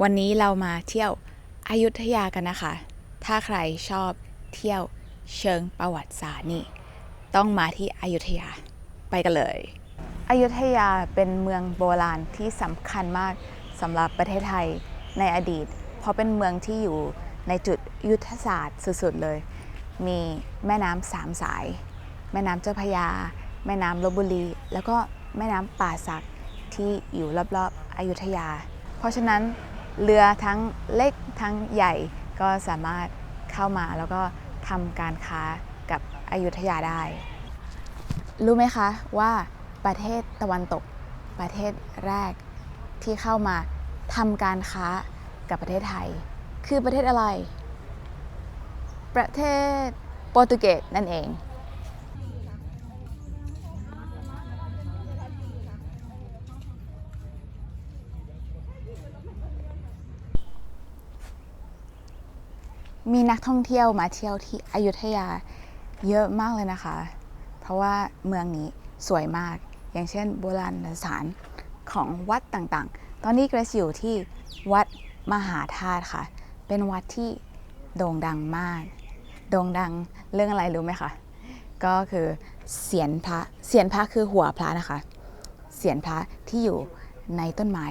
วันนี้เรามาเที่ยวอยุธยากันนะคะถ้าใครชอบเที่ยวเชิงประวัติศาสตร์นี่ต้องมาที่อยุธยาไปกันเลยอยุธยาเป็นเมืองโบราณที่สำคัญมากสำหรับประเทศไทยในอดีตเพราะเป็นเมืองที่อยู่ในจุดยุทธศาสตร์สุดๆเลยมีแม่น้ำ3 สายแม่น้ำเจ้าพระยาแม่น้ำลพบุรีแล้วก็แม่น้ำป่าสักที่อยู่รอบๆอยุธยาเพราะฉะนั้นเรือทั้งเล็กทั้งใหญ่ก็สามารถเข้ามาแล้วก็ทำการค้ากับอยุธยาได้รู้ไหมคะว่าประเทศตะวันตกประเทศแรกที่เข้ามาทำการค้ากับประเทศไทยคือประเทศอะไรประเทศโปรตุเกสนั่นเองมีนักท่องเที่ยวมาเที่ยวที่อยุธยาเยอะมากเลยนะคะเพราะว่าเมืองนี้สวยมากอย่างเช่นโบราณสถานของวัดต่างๆตอนนี้เกรซอยู่ที่วัดมหาธาตุค่ะเป็นวัดที่โด่งดังมากโด่งดังเรื่องอะไรรู้ไหมคะก็คือเสียนพระคือหัวพระนะคะเสียนพระที่อยู่ในต้นไม้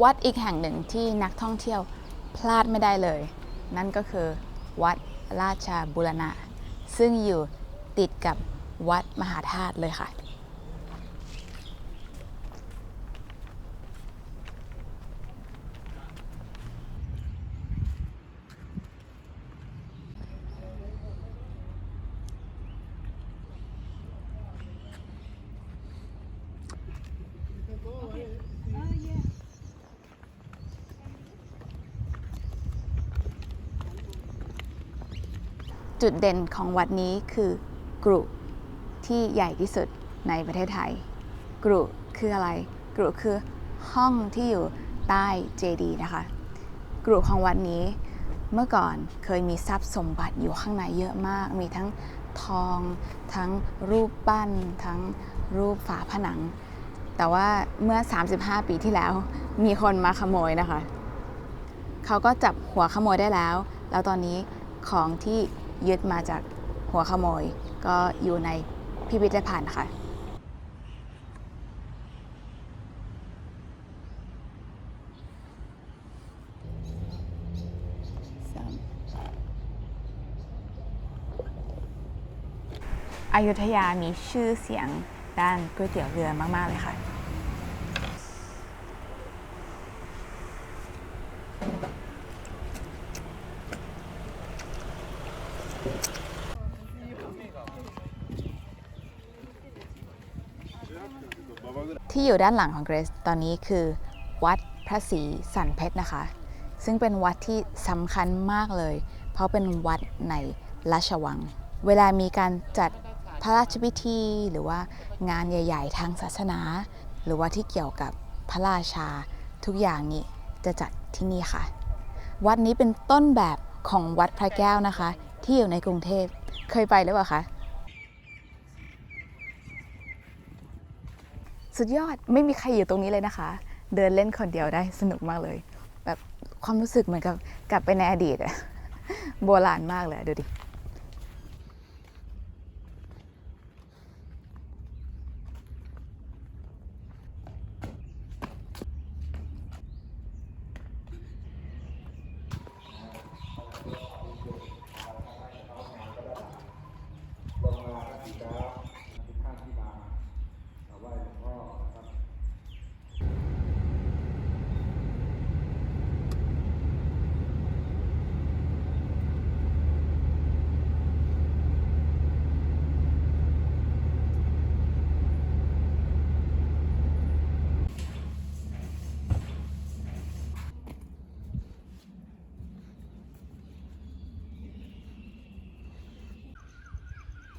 วัดอีกแห่งหนึ่งที่นักท่องเที่ยวพลาดไม่ได้เลยนั่นก็คือวัดราชบูรณะซึ่งอยู่ติดกับวัดมหาธาตุเลยค่ะจุดเด่นของวัดนี้คือกรุที่ใหญ่ที่สุดในประเทศไทยกรุคืออะไรกรุคือห้องที่อยู่ใต้เจดีย์นะคะกรุของวัดนี้เมื่อก่อนเคยมีทรัพย์สมบัติอยู่ข้างในเยอะมากมีทั้งทองทั้งรูปปั้นทั้งรูปฝาผนังแต่ว่าเมื่อ35 ปีที่แล้วมีคนมาขโมยนะคะเขาก็จับหัวขโมยได้แล้วตอนนี้ของที่ยึดมาจากหัวขโมยก็อยู่ในพิพิธภัณฑ์ค่ะอยุธยามีชื่อเสียงด้านก๋วยเตี๋ยวเรือมากๆเลยค่ะที่อยู่ด้านหลังของเกรซตอนนี้คือวัดพระศรีสันเพชรนะคะซึ่งเป็นวัดที่สำคัญมากเลยเพราะเป็นวัดในราชวังเวลามีการจัดพระราชพิธีหรือว่างานใหญ่ๆทางศาสนาหรือว่าที่เกี่ยวกับพระราชาทุกอย่างนี้จะจัดที่นี่ค่ะวัดนี้เป็นต้นแบบของวัดพระแก้วนะคะที่อยู่ในกรุงเทพเคยไปหรือเปล่าคะสุดยอดไม่มีใครอยู่ตรงนี้เลยนะคะเดินเล่นคนเดียวได้สนุกมากเลยแบบความรู้สึกเหมือนกับกลับไปในอดีตโบราณมากเลยดูดิ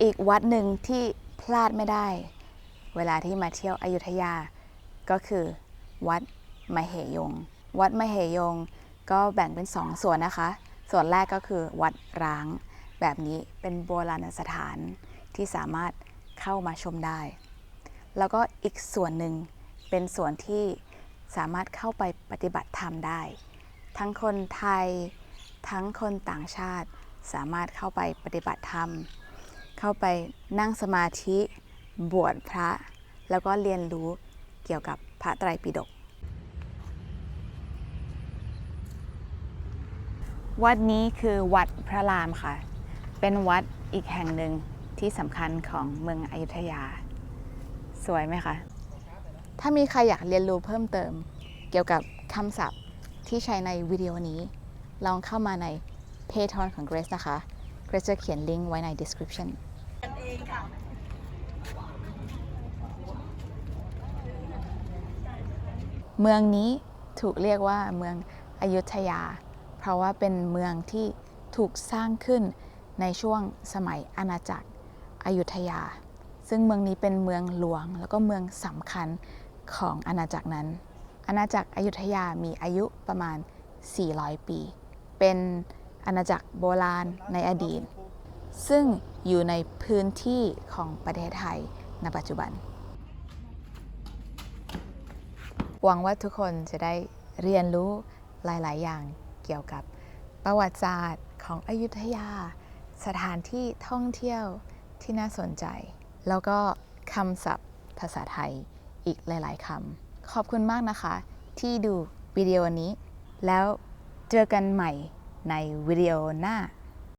อีกวัดหนึ่งที่พลาดไม่ได้ เวลาที่มาเที่ยวอยุธยาก็คือวัดมเหยงวัดมเหยงก็แบ่งเป็น2 ส่วนนะคะ ส่วนแรกก็คือวัดร้างแบบนี้เป็นโบราณสถานที่สามารถเข้ามาชมได้ แล้วก็อีกส่วนหนึ่งเป็นส่วนที่สามารถเข้าไปปฏิบัติธรรมได้ ทั้งคนไทยทั้งคนต่างชาติสามารถเข้าไปปฏิบัติธรรมเข้าไปนั่งสมาธิบวชพระแล้วก็เรียนรู้เกี่ยวกับพระไตรปิฎกวัดนี้คือวัดพระรามค่ะเป็นวัดอีกแห่งหนึ่งที่สำคัญของเมืองอยุธยาสวยไหมคะถ้ามีใครอยากเรียนรู้เพิ่มเติมเกี่ยวกับคำศัพท์ที่ใช้ในวิดีโอนี้ลองเข้ามาในเพจของ Grace นะคะ Grace จะเขียนลิงก์ไว้ใน description เมืองนี้ถูกเรียกว่าเมืองอยุธยาเพราะว่าเป็นเมืองที่ถูกสร้างขึ้นในช่วงสมัยอาณาจักรอยุธยาซึ่งเมืองนี้เป็นเมืองหลวงแล้วก็เมืองสำคัญของอาณาจักรนั้นอาณาจักรอยุธยามีอายุประมาณ400 ปีเป็นอาณาจักรโบราณในอดีตซึ่งอยู่ในพื้นที่ของประเทศไทยในปัจจุบันหวังว่าทุกคนจะได้เรียนรู้หลายๆอย่างเกี่ยวกับประวัติศาสตร์ของอยุธยาสถานที่ท่องเที่ยวที่น่าสนใจแล้วก็คำศัพท์ภาษาไทยอีกหลายๆคำขอบคุณมากนะคะที่ดูวิดีโอนี้แล้วเจอกันใหม่ในวิดีโอหน้า